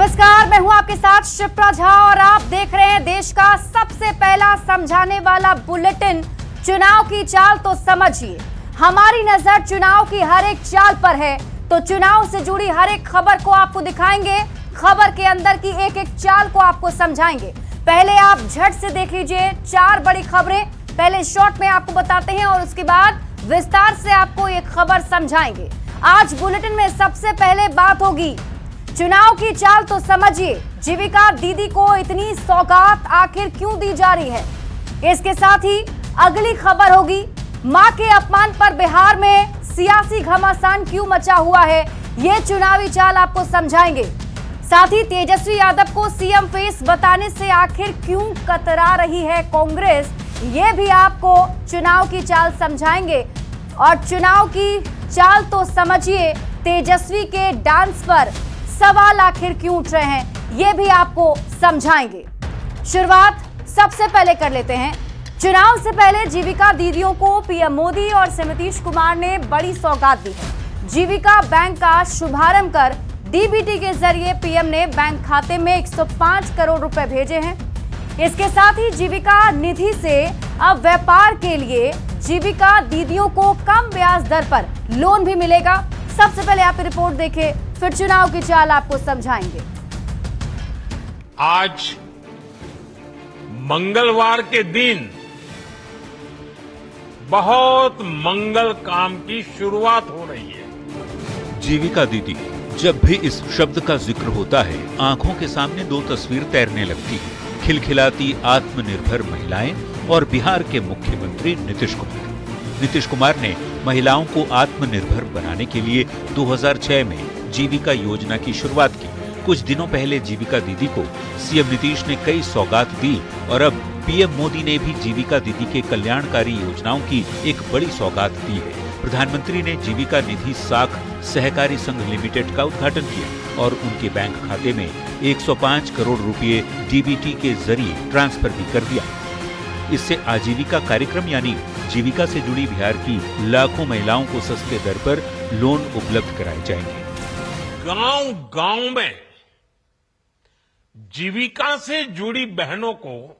नमस्कार, मैं हूं आपके साथ शिप्रा झा और आप देख रहे हैं देश का सबसे पहला समझाने वाला बुलेटिन चुनाव की चाल तो समझिए। हमारी नजर चुनाव की हर एक चाल पर है, तो चुनाव से जुड़ी हर एक खबर को आपको दिखाएंगे, खबर के अंदर की एक एक चाल को आपको समझाएंगे। पहले आप झट से देख लीजिए 4 बड़ी खबरें, पहले शॉर्ट में आपको बताते हैं और उसके बाद विस्तार से आपको एक खबर समझाएंगे। आज बुलेटिन में सबसे पहले बात होगी चुनाव की चाल तो समझिए, जीविका दीदी को इतनी सौगात आखिर क्यों दी जा रही है। इसके साथ ही अगली खबर होगी मां के अपमान पर बिहार में सियासी घमासान क्यों मचा हुआ है, ये चुनावी चाल आपको समझाएंगे। साथ ही तेजस्वी यादव को सीएम फेस बताने से आखिर क्यों कतरा रही है कांग्रेस, ये भी आपको चुनाव की चाल समझाएंगे। और चुनाव की चाल तो समझिए, तेजस्वी के डांस पर सवाल आखिर क्यों उठ रहे हैं, ये भी आपको समझाएंगे। शुरुआत सबसे पहले कर लेते हैं। चुनाव से पहले जीविका दीदियों को पीएम मोदी और नीतीश कुमार ने बड़ी सौगात दी है। जीविका बैंक का शुभारंभ कर डीबीटी के जरिए पीएम ने बैंक खाते में 105 करोड़ रुपए भेजे हैं। इसके साथ ही जीविका निधि से अब व्यापार के लिए जीविका दीदियों को कम ब्याज दर पर लोन भी मिलेगा। सबसे पहले आप रिपोर्ट देखें, फिर चुनाव की चाल आपको समझाएंगे। आज मंगलवार के दिन बहुत मंगल काम की शुरुआत हो रही है। जीविका दीदी, जब भी इस शब्द का जिक्र होता है आंखों के सामने 2 तस्वीर तैरने लगती है, खिलखिलाती आत्मनिर्भर महिलाएं और बिहार के मुख्यमंत्री नीतीश कुमार। नीतीश कुमार ने महिलाओं को आत्मनिर्भर बनाने के लिए 2006 में जीविका योजना की शुरुआत की। कुछ दिनों पहले जीविका दीदी को सीएम नीतीश ने कई सौगात दी और अब पीएम मोदी ने भी जीविका दीदी के कल्याणकारी योजनाओं की एक बड़ी सौगात दी है। प्रधानमंत्री ने जीविका निधि साख सहकारी संघ लिमिटेड का उद्घाटन किया और उनके बैंक खाते में 105 करोड़ रुपए डीबीटी के जरिए ट्रांसफर भी कर दिया। इससे आजीविका कार्यक्रम यानी जीविका से जुड़ी बिहार की लाखों महिलाओं को सस्ते दर पर लोन उपलब्ध कराए जाएंगे। गांव-गांव में जीविका से जुड़ी बहनों को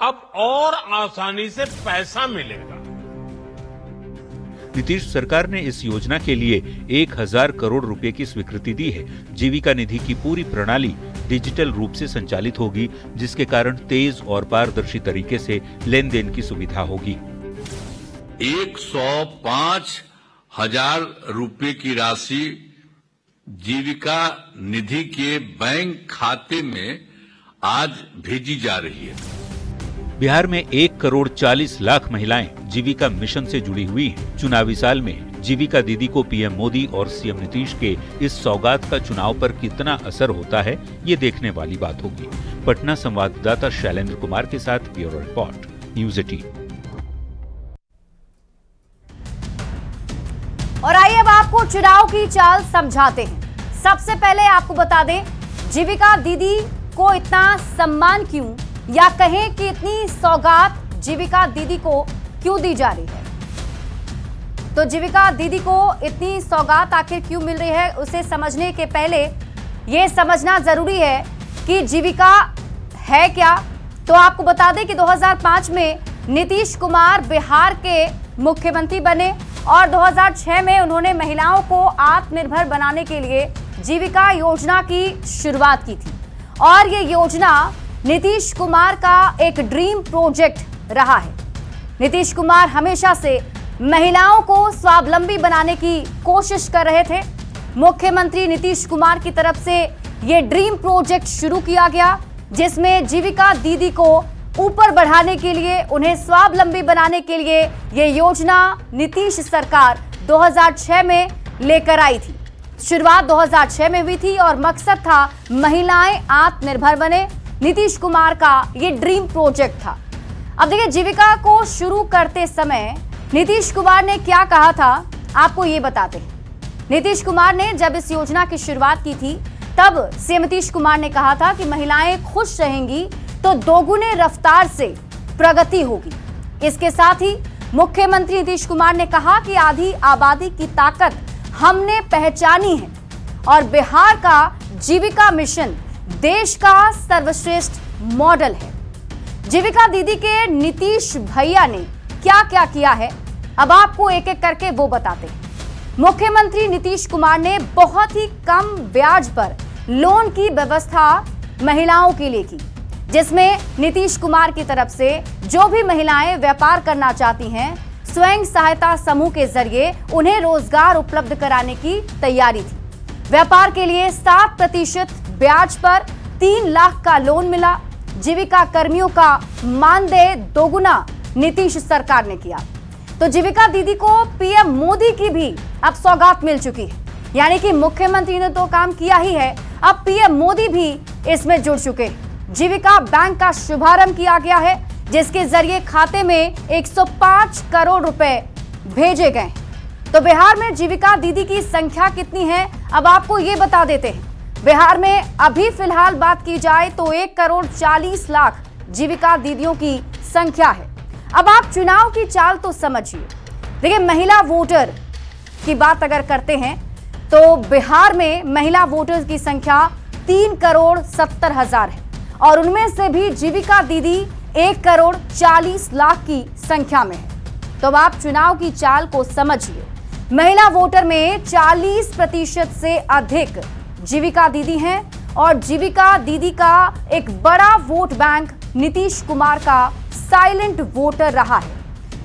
अब और आसानी से पैसा मिलेगा। नीतीश सरकार ने इस योजना के लिए 1000 करोड़ रुपए की स्वीकृति दी है। जीविका निधि की पूरी प्रणाली डिजिटल रूप से संचालित होगी, जिसके कारण तेज और पारदर्शी तरीके से लेन देन की सुविधा होगी। 105,000 रुपए की राशि जीविका निधि के बैंक खाते में आज भेजी जा रही है। बिहार में 1 करोड़ 40 लाख महिलाएं जीविका मिशन से जुड़ी हुई हैं। चुनावी साल में जीविका दीदी को पीएम मोदी और सीएम नीतीश के इस सौगात का चुनाव पर कितना असर होता है, ये देखने वाली बात होगी। पटना संवाददाता शैलेंद्र कुमार के साथ ब्यूरो रिपोर्ट, न्यूज़ 18। और आइए अब आपको चुनाव की चाल समझाते हैं। सबसे पहले आपको बता दें जीविका दीदी को इतना सम्मान क्यों, या कहें कि इतनी सौगात जीविका दीदी को क्यों दी जा रही है। तो जीविका दीदी को इतनी सौगात आखिर क्यों मिल रही है, उसे समझने के पहले यह समझना जरूरी है कि जीविका है क्या। तो आपको बता दें कि 2005 में नीतीश कुमार बिहार के मुख्यमंत्री बने और 2006 में उन्होंने महिलाओं को आत्मनिर्भर बनाने के लिए जीविका योजना की शुरुआत की थी। और ये योजना नीतीश कुमार का एक ड्रीम प्रोजेक्ट रहा है। नीतीश कुमार हमेशा से महिलाओं को स्वावलंबी बनाने की कोशिश कर रहे थे। मुख्यमंत्री नीतीश कुमार की तरफ से ये ड्रीम प्रोजेक्ट शुरू किया गया, जिसमें जीविका दीदी को ऊपर बढ़ाने के लिए, उन्हें स्वावलंबी बनाने के लिए ये योजना नीतीश सरकार 2006 में लेकर आई थी। शुरुआत 2006 में हुई थी और मकसद था महिलाएं आत्मनिर्भर बने। नीतीश कुमार का ये ड्रीम प्रोजेक्ट था। अब देखिए जीविका को शुरू करते समय नीतीश कुमार ने क्या कहा था, आपको ये बताते हैं। नीतीश कुमार ने जब इस योजना की शुरुआत की थी तब सीएम नीतीश कुमार ने कहा था कि महिलाएं खुश रहेंगी तो दोगुने रफ्तार से प्रगति होगी। इसके साथ ही मुख्यमंत्री नीतीश कुमार ने कहा कि आधी आबादी की ताकत हमने पहचानी है और बिहार का जीविका मिशन देश का सर्वश्रेष्ठ मॉडल है। जीविका दीदी के नीतीश भैया ने क्या क्या किया है, अब आपको एक एक करके वो बताते हैं। मुख्यमंत्री नीतीश कुमार ने बहुत ही कम ब्याज पर लोन की व्यवस्था महिलाओं के लिए की, जिसमें नीतीश कुमार की तरफ से जो भी महिलाएं व्यापार करना चाहती हैं, स्वयं सहायता समूह के जरिए उन्हें रोजगार उपलब्ध कराने की तैयारी थी। व्यापार के लिए 7% ब्याज पर 3 लाख का लोन मिला। जीविका कर्मियों का मानदेय दोगुना नीतीश सरकार ने किया। तो जीविका दीदी को पीएम मोदी की भी अब सौगात मिल चुकी है, यानी कि मुख्यमंत्री ने तो काम किया ही है, अब पीएम मोदी भी इसमें जुड़ चुके हैं। जीविका बैंक का शुभारंभ किया गया है, जिसके जरिए खाते में 105 करोड़ रुपए भेजे गए। तो बिहार में जीविका दीदी की संख्या कितनी है, अब आपको ये बता देते हैं। बिहार में अभी फिलहाल बात की जाए तो 1 करोड़ 40 लाख जीविका दीदियों की संख्या है। अब आप चुनाव की चाल तो समझिए। देखिए, महिला वोटर की बात अगर करते हैं तो बिहार में महिला वोटर्स की संख्या 3 करोड़ 70 हजार है और उनमें से भी जीविका दीदी 1 करोड़ 40 लाख की संख्या में है। तो अब आप चुनाव की चाल को समझिए। महिला वोटर में 40% से अधिक जीविका दीदी हैं और जीविका दीदी का एक बड़ा वोट बैंक नीतीश कुमार का साइलेंट वोटर रहा है।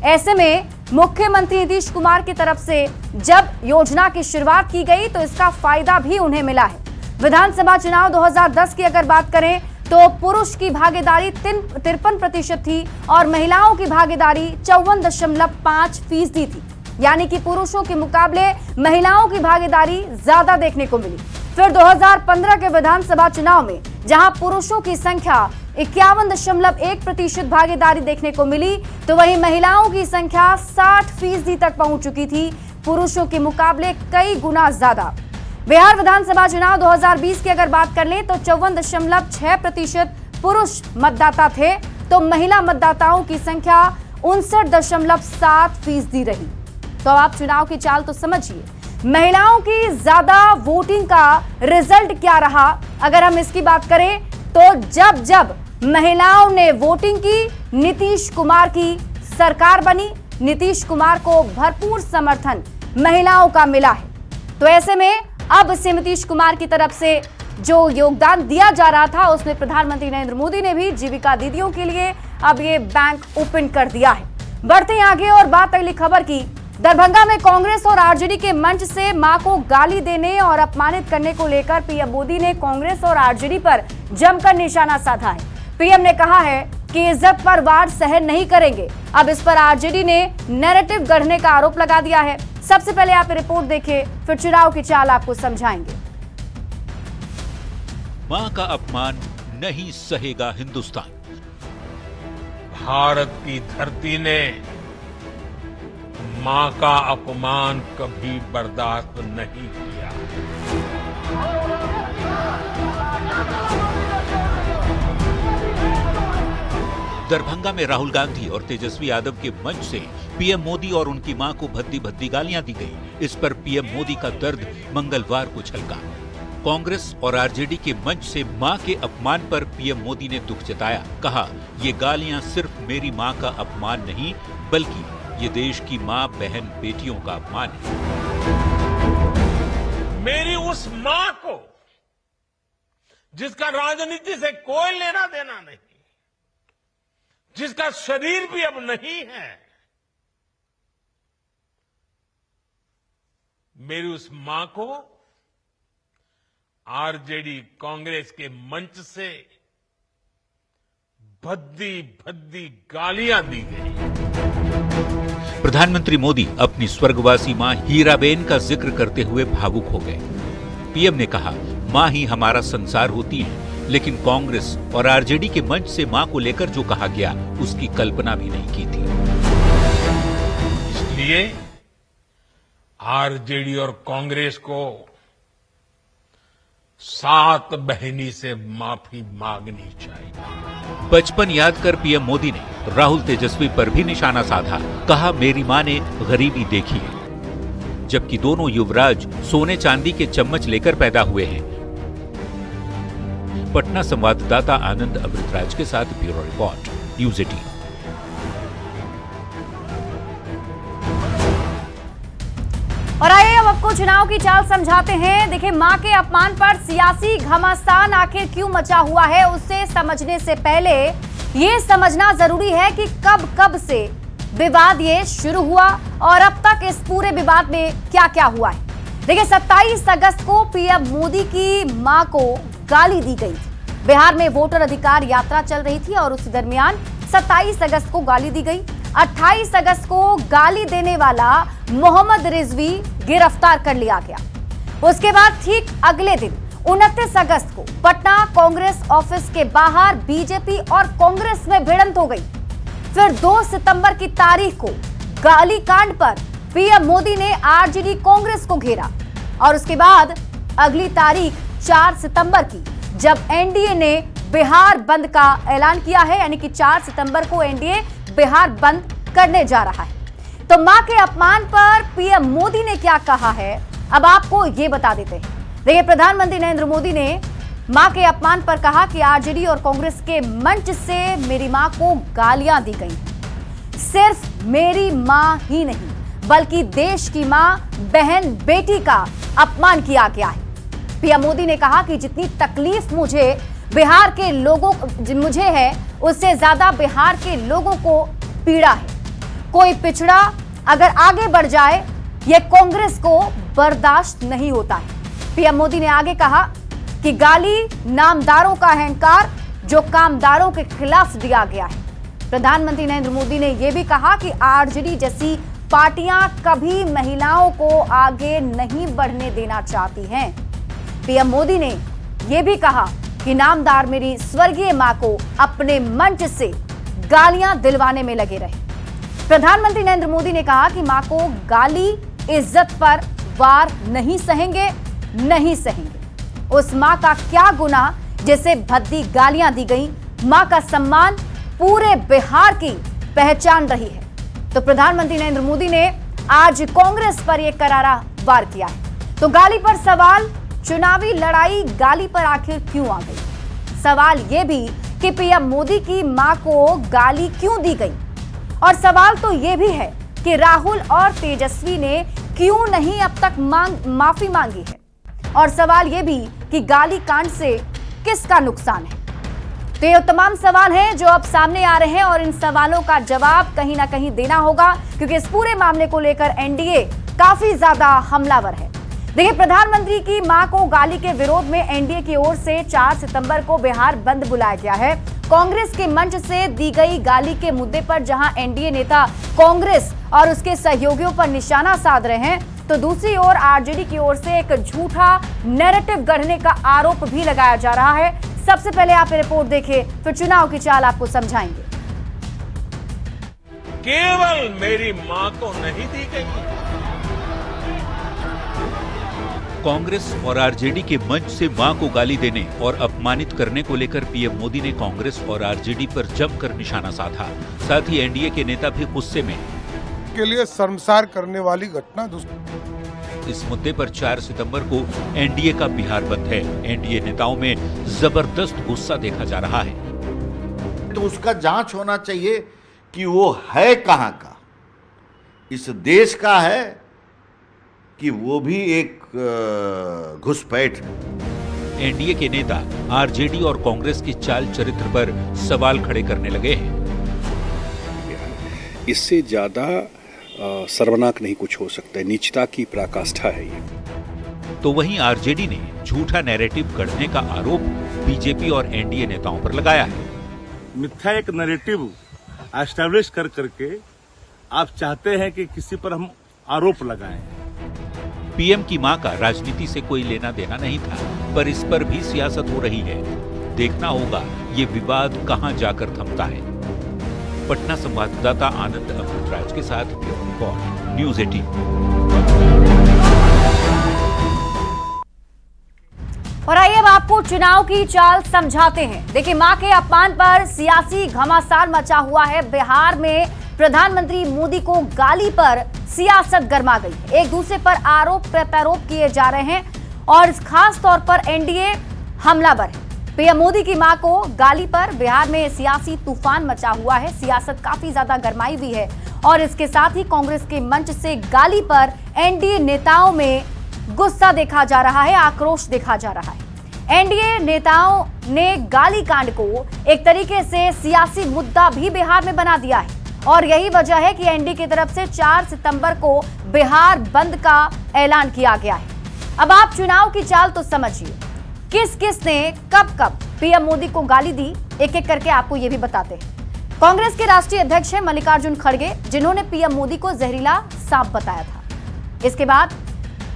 ऐसे में मुख्यमंत्री नीतीश कुमार की तरफ से जब योजना की शुरुआत की गई तो इसका फायदा भी उन्हें मिला है। विधानसभा चुनाव 2010 की अगर बात करें तो पुरुष की भागीदारी 53% थी और महिलाओं की भागीदारी 54.5% थी, यानी कि पुरुषों के मुकाबले महिलाओं की भागीदारी ज्यादा देखने को मिली। फिर 2015 के विधानसभा चुनाव में जहां पुरुषों की संख्या 51.1% भागीदारी देखने को मिली, तो वहीं महिलाओं की संख्या 60% तक पहुंच चुकी थी, पुरुषों के मुकाबले कई गुना ज्यादा। बिहार विधानसभा चुनाव 2020 की अगर बात कर लें तो 54.6% पुरुष मतदाता थे, तो महिला मतदाताओं की संख्या 59.7% रही। तो आप चुनाव की चाल तो समझिए। महिलाओं की ज्यादा वोटिंग का रिजल्ट क्या रहा, अगर हम इसकी बात करें तो जब महिलाओं ने वोटिंग की, नीतीश कुमार की सरकार बनी, नीतीश कुमार को भरपूर समर्थन महिलाओं का मिला है। तो ऐसे में अब से नीतीश कुमार की तरफ से जो योगदान दिया जा रहा था, उसमें प्रधानमंत्री नरेंद्र मोदी ने भी जीविका दीदियों के लिए अब ये बैंक ओपन कर दिया है। बढ़ते हैं आगे और बात अगली खबर की। दरभंगा में कांग्रेस और आरजेडी के मंच से मां को गाली देने और अपमानित करने को लेकर पीएम मोदी ने कांग्रेस और आरजेडी पर जमकर निशाना साधा है। पीएम ने कहा है कि इज्जत पर वार सहन नहीं करेंगे। अब इस पर आरजेडी ने नैरेटिव गढ़ने का आरोप लगा दिया है। सबसे पहले आप रिपोर्ट देखें, फिर चुनाव की चाल आपको समझाएंगे। मां का अपमान नहीं सहेगा हिंदुस्तान। भारत की धरती ने मां का अपमान कभी बर्दाश्त नहीं किया। दरभंगा में राहुल गांधी और तेजस्वी यादव के मंच से पीएम मोदी और उनकी मां को भद्दी भद्दी गालियां दी गई। इस पर पीएम मोदी का दर्द मंगलवार को छलका। कांग्रेस और आरजेडी के मंच से मां के अपमान पर पीएम मोदी ने दुख जताया। कहा, ये गालियां सिर्फ मेरी मां का अपमान नहीं, बल्कि ये देश की मां, बहन, बेटियों का अपमान है। मेरी उस मां को जिसका राजनीति से कोई लेना देना नहीं, जिसका शरीर भी अब नहीं है, मेरी उस मां को आरजेडी कांग्रेस के मंच से भद्दी भद्दी गालियां दी गई। प्रधानमंत्री मोदी अपनी स्वर्गवासी मां हीराबेन का जिक्र करते हुए भावुक हो गए। पीएम ने कहा, मां ही हमारा संसार होती है, लेकिन कांग्रेस और आरजेडी के मंच से मां को लेकर जो कहा गया, उसकी कल्पना भी नहीं की थी। इसलिए आरजेडी और कांग्रेस को 7 बहिनी से माफी मांगनी चाहिए। बचपन याद कर पीएम मोदी ने राहुल तेजस्वी पर भी निशाना साधा। कहा, मेरी मां ने गरीबी देखी है। जबकि दोनों युवराज सोने चांदी के चम्मच लेकर पैदा हुए हैं। पटना संवाददाता आनंद अमृतराज के साथ ब्यूरो रिपोर्ट, न्यूज़ 18। और आइए अब आपको चुनाव की चाल समझाते हैं। देखिए, मां के अपमान पर सियासी घमासान आखिर क्यों मचा हुआ है, उसे समझने से पहले ये समझना जरूरी है कि कब से विवाद ये शुरू हुआ और अब तक इस पूरे विवाद में क्या क्या हुआ है। देखिए, 27 अगस्त को पीएम मोदी की मां को गाली दी गई थी। बिहार में वोटर अधिकार यात्रा चल रही थी और उसी दरमियान 27 अगस्त को गाली दी गई। 28 अगस्त को गाली देने वाला मोहम्मद रिजवी गिरफ्तार कर लिया गया। उसके बाद ठीक अगले दिन 29 अगस्त को पटना कांग्रेस ऑफिस के बाहर बीजेपी और कांग्रेस में भिड़ंत हो गई। फिर 2 सितंबर की तारीख को गाली कांड पर पीएम मोदी ने आरजेडी कांग्रेस को घेरा और उसके बाद अगली तारीख 4 सितंबर की, जब एनडीए ने बिहार बंद का ऐलान किया है, यानी कि 4 सितंबर को एनडीए बिहार बंद करने जा रहा है। तो मां के अपमान पर पीएम मोदी ने क्या कहा है, अब आपको ये बता देते हैं। देखिए, प्रधानमंत्री नरेंद्र मोदी ने मां के अपमान पर कहा कि आरजेडी और कांग्रेस के मंच से मेरी मां को गालियां दी गई। सिर्फ मेरी मां ही नहीं, बल्कि देश की मां, बहन, बेटी का अपमान किया गया है। पीएम मोदी ने कहा कि जितनी तकलीफ मुझे बिहार के लोगों मुझे है, उससे ज्यादा बिहार के लोगों को पीड़ा है। कोई पिछड़ा अगर आगे बढ़ जाए, यह कांग्रेस को बर्दाश्त नहीं होता है। पीएम मोदी ने आगे कहा कि गाली नामदारों का अहंकार जो कामदारों के खिलाफ दिया गया है। प्रधानमंत्री नरेंद्र मोदी ने यह भी कहा कि आरजेडी जैसी पार्टियां कभी महिलाओं को आगे नहीं बढ़ने देना चाहती हैं। पीएम मोदी ने यह भी कहा कि नामदार मेरी स्वर्गीय मां को अपने मंच से गालियां दिलवाने में लगे रहे। प्रधानमंत्री नरेंद्र मोदी ने कहा कि मां को गाली, इज्जत पर वार नहीं सहेंगे। उस मां का क्या गुनाह जिसे भद्दी गालियां दी गई। मां का सम्मान पूरे बिहार की पहचान रही है। तो प्रधानमंत्री नरेंद्र मोदी ने आज कांग्रेस पर यह करारा वार किया है। तो गाली पर सवाल, चुनावी लड़ाई गाली पर आखिर क्यों आ गई? सवाल यह भी कि पीएम मोदी की मां को गाली क्यों दी गई, और सवाल तो यह भी है कि राहुल और तेजस्वी ने क्यों नहीं अब तक माफी मांगी है, और सवाल यह भी कि गाली कांड से किसका नुकसान है। तो ये तमाम सवाल हैं जो अब सामने आ रहे हैं और इन सवालों का जवाब कहीं ना कहीं देना होगा, क्योंकि इस पूरे मामले को लेकर एनडीए काफी ज्यादा हमलावर है। देखिए, प्रधानमंत्री की मां को गाली के विरोध में एनडीए की ओर से 4 सितंबर को बिहार बंद बुलाया गया है। कांग्रेस के मंच से दी गई गाली के मुद्दे पर जहां एनडीए नेता कांग्रेस और उसके सहयोगियों पर निशाना साध रहे हैं, तो दूसरी ओर आरजेडी की ओर से एक झूठा नैरेटिव गढ़ने का आरोप भी लगाया जा रहा है। सबसे पहले आप रिपोर्ट देखिए, फिर चुनाव की चाल आपको समझाएंगे। केवल मेरी मां को नहीं दी गई। कांग्रेस और आरजेडी के मंच से मां को गाली देने और अपमानित करने को लेकर पीएम मोदी ने कांग्रेस और आरजेडी पर जमकर निशाना साधा। साथ ही एनडीए के नेता भी गुस्से में के लिए शर्मसार करने वाली घटना। इस मुद्दे पर 4 सितंबर को एनडीए का बिहार बंद है। एनडीए नेताओं में जबरदस्त गुस्सा देखा जा रहा है। तो उसका जांच होना चाहिए कि वो है कहां का, इस देश का है कि वो भी एक घुसपैठ। एनडीए के नेता आरजेडी और कांग्रेस की चाल चरित्र पर सवाल खड़े करने लगे हैं। इससे ज्यादा सर्वनाक नहीं कुछ हो सकता है, नीचता की पराकाष्ठा है ये। तो वहीं आरजेडी ने झूठा नैरेटिव गढ़ने का आरोप बीजेपी और एनडीए नेताओं पर लगाया है। मिथ्या एक नैरेटिव एस्टैब्लिश कर करके आप चाहते हैं कि किसी पर हम आरोप लगाएं। पीएम की मां का राजनीति से कोई लेना देना नहीं था, पर इस पर भी सियासत हो रही है। देखना होगा ये विवाद कहां जाकर थमता है। पटना संवाददाता आनंद अमृतराज के साथ ब्यूरो रिपोर्ट, न्यूज़ 18। और आइए अब आपको चुनाव की चाल समझाते हैं। देखिए, मां के अपमान पर सियासी घमासान मचा हुआ है। बिहार में प्रधानमंत्री मोदी को गाली पर सियासत गर्मा गई। एक दूसरे पर आरोप प्रत्यारोप किए जा रहे हैं और खास तौर पर एनडीए हमलावर है। पीएम मोदी की मां को गाली पर बिहार में सियासी तूफान मचा हुआ है। सियासत काफी ज्यादा गरमाई हुई है और इसके साथ ही कांग्रेस के मंच से गाली पर एनडीए नेताओं में गुस्सा देखा जा रहा है, आक्रोश देखा जा रहा है। एनडीए नेताओं ने गाली कांड को एक तरीके से सियासी मुद्दा भी बिहार में बना दिया है और यही वजह है कि एनडीए की तरफ से 4 सितंबर को बिहार बंद का ऐलान किया गया है। अब आप चुनाव की चाल तो समझिए, किस किस ने कब कब पीएम मोदी को गाली दी, एक एक करके आपको यह भी बताते हैं। कांग्रेस के राष्ट्रीय अध्यक्ष हैं मल्लिकार्जुन खड़गे, जिन्होंने पीएम मोदी को जहरीला सांप बताया था। इसके बाद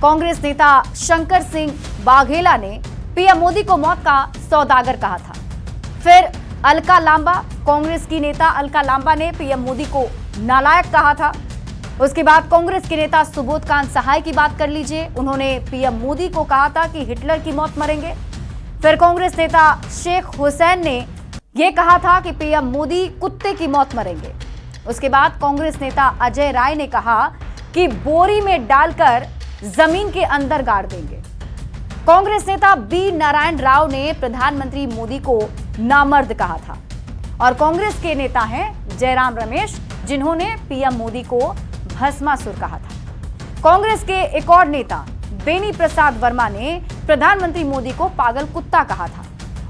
कांग्रेस नेता शंकर सिंह वाघेला ने पीएम मोदी को मौत का सौदागर कहा था। फिर अलका लांबा, कांग्रेस की नेता अलका लांबा ने पीएम मोदी को नालायक कहा था। उसके बाद कांग्रेस के नेता सुबोध कांत सहाय की बात कर लीजिए, उन्होंने पीएम मोदी को कहा था कि हिटलर की मौत मरेंगे। फिर कांग्रेस नेता शेख हुसैन ने यह कहा था कि पीएम मोदी कुत्ते की मौत मरेंगे। उसके बाद कांग्रेस नेता अजय राय ने कहा कि बोरी में डालकर जमीन के अंदर गाड़ देंगे। कांग्रेस नेता बी नारायण राव ने प्रधानमंत्री मोदी को नामर्द कहा था और कांग्रेस के नेता हैं जयराम रमेश, जिन्होंने पीएम मोदी को भस्मासुर कहा था। कांग्रेस के एक और नेता बेनी प्रसाद वर्मा ने प्रधानमंत्री मोदी को पागल कुत्ता कहा था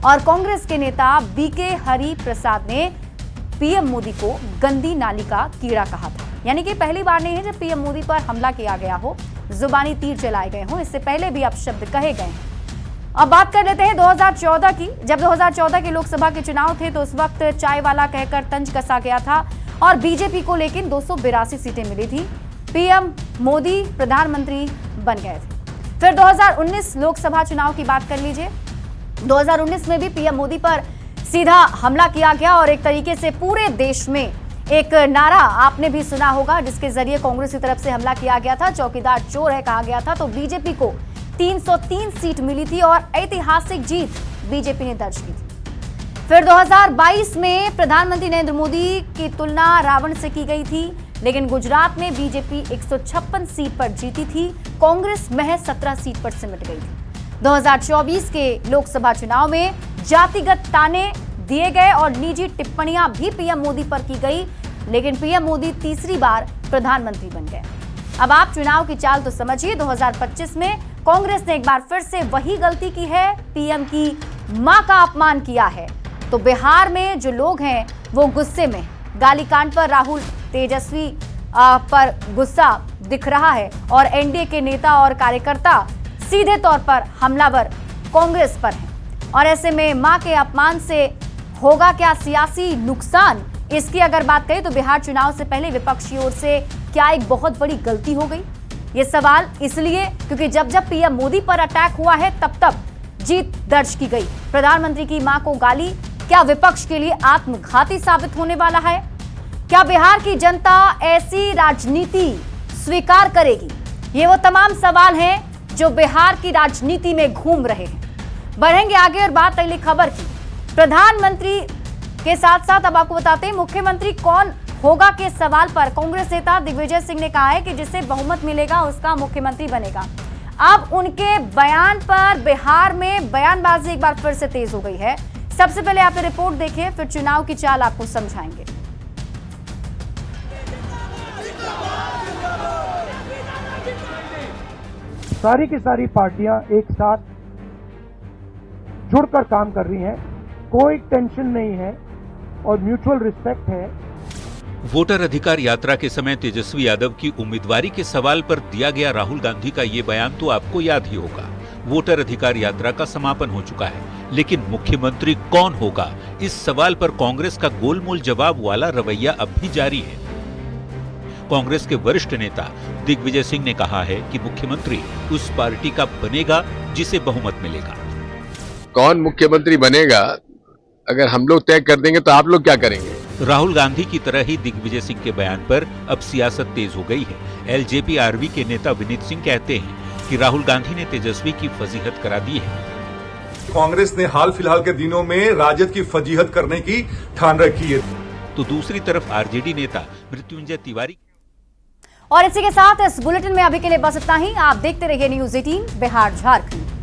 और कांग्रेस के नेता बीके हरि प्रसाद ने पीएम मोदी को गंदी नाली का कीड़ा कहा था। यानी कि पहली बार नहीं है जब पीएम मोदी पर हमला किया गया हो, जुबानी तीर चलाए गए हों, इससे पहले भी अपशब्द कहे गए हैं। अब बात कर लेते हैं 2014 की। जब 2014 के लोकसभा के चुनाव थे तो उस वक्त चाय वाला कहकर तंज कसा गया था और बीजेपी को लेकिन 282 सीटें मिली थी। पीएम मोदी प्रधानमंत्री बन गए थे। फिर 2019 लोकसभा चुनाव की बात कर लीजिए। 2019 में भी पीएम मोदी पर सीधा हमला किया गया और एक तरीके से पूरे देश में एक नारा आपने भी सुना होगा, जिसके जरिए कांग्रेस की तरफ से हमला किया गया था। चौकीदार चोर है कहा गया था। तो बीजेपी को 303 सीट मिली थी और ऐतिहासिक जीत बीजेपी ने दर्ज की थी। फिर 2022 में प्रधानमंत्री नरेंद्र मोदी की तुलना रावण से की गई थी, लेकिन गुजरात में बीजेपी 156 सीट पर जीती थी, कांग्रेस महज 17 सीट पर सिमट गई थी। 2024 के लोकसभा चुनाव में जातिगत ताने दिए गए और निजी टिप्पणियां भी पीएम मोदी पर की गई, लेकिन पीएम मोदी तीसरी बार प्रधानमंत्री बन गए। अब आप चुनाव की चाल तो समझिए। 2025 में कांग्रेस ने एक बार फिर से वही गलती की है, पीएम की मां का अपमान किया है। तो बिहार में जो लोग हैं वो गुस्से में, गालीकांड पर राहुल तेजस्वी पर गुस्सा दिख रहा है और एनडीए के नेता और कार्यकर्ता सीधे तौर पर हमलावर कांग्रेस पर हैं। और ऐसे में मां के अपमान से होगा क्या सियासी नुकसान, इसकी अगर बात करें तो बिहार चुनाव से पहले विपक्ष की ओर से क्या एक बहुत बड़ी गलती हो गई? ये सवाल इसलिए क्योंकि जब जब पीएम मोदी पर अटैक हुआ है तब जीत दर्ज की गई। प्रधानमंत्री की मां को गाली क्या विपक्ष के लिए आत्मघाती साबित होने वाला है? क्या बिहार की जनता ऐसी राजनीति स्वीकार करेगी? ये वो तमाम सवाल हैं जो बिहार की राजनीति में घूम रहे हैं। बढ़ेंगे आगे और बात अगली खबर की। प्रधानमंत्री के साथ साथ अब आपको बताते हैं मुख्यमंत्री कौन होगा के सवाल पर कांग्रेस नेता दिग्विजय सिंह ने कहा है कि जिसे बहुमत मिलेगा उसका मुख्यमंत्री बनेगा। अब उनके बयान पर बिहार में बयानबाजी एक बार फिर से तेज हो गई है। सबसे पहले आप रिपोर्ट देखिए, फिर चुनाव की चाल आपको समझाएंगे। सारी की सारी पार्टियां एक साथ जुड़कर काम कर रही हैं, कोई टेंशन नहीं है और म्यूचुअल रिस्पेक्ट है। वोटर अधिकार यात्रा के समय तेजस्वी यादव की उम्मीदवारी के सवाल पर दिया गया राहुल गांधी का ये बयान तो आपको याद ही होगा। वोटर अधिकार यात्रा का समापन हो चुका है, लेकिन मुख्यमंत्री कौन होगा, इस सवाल पर कांग्रेस का गोलमोल जवाब वाला रवैया अब भी जारी है। कांग्रेस के वरिष्ठ नेता दिग्विजय सिंह ने कहा है कि मुख्यमंत्री उस पार्टी का बनेगा जिसे बहुमत मिलेगा। कौन मुख्यमंत्री बनेगा अगर हम लोग तय कर देंगे तो आप लोग क्या करेंगे? राहुल गांधी की तरह ही दिग्विजय सिंह के बयान पर अब सियासत तेज हो गई है। एलजेपी आरवी के नेता विनीत सिंह कहते हैं कि राहुल गांधी ने तेजस्वी की फजीहत करा दी है। कांग्रेस ने हाल फिलहाल के दिनों में राजद की फजीहत करने की ठान रखी है। तो दूसरी तरफ आरजेडी नेता मृत्युंजय तिवारी। और इसी के साथ इस बुलेटिन में अभी के लिए बस इतना ही। आप देखते रहिए न्यूज़ 18 बिहार झारखंड।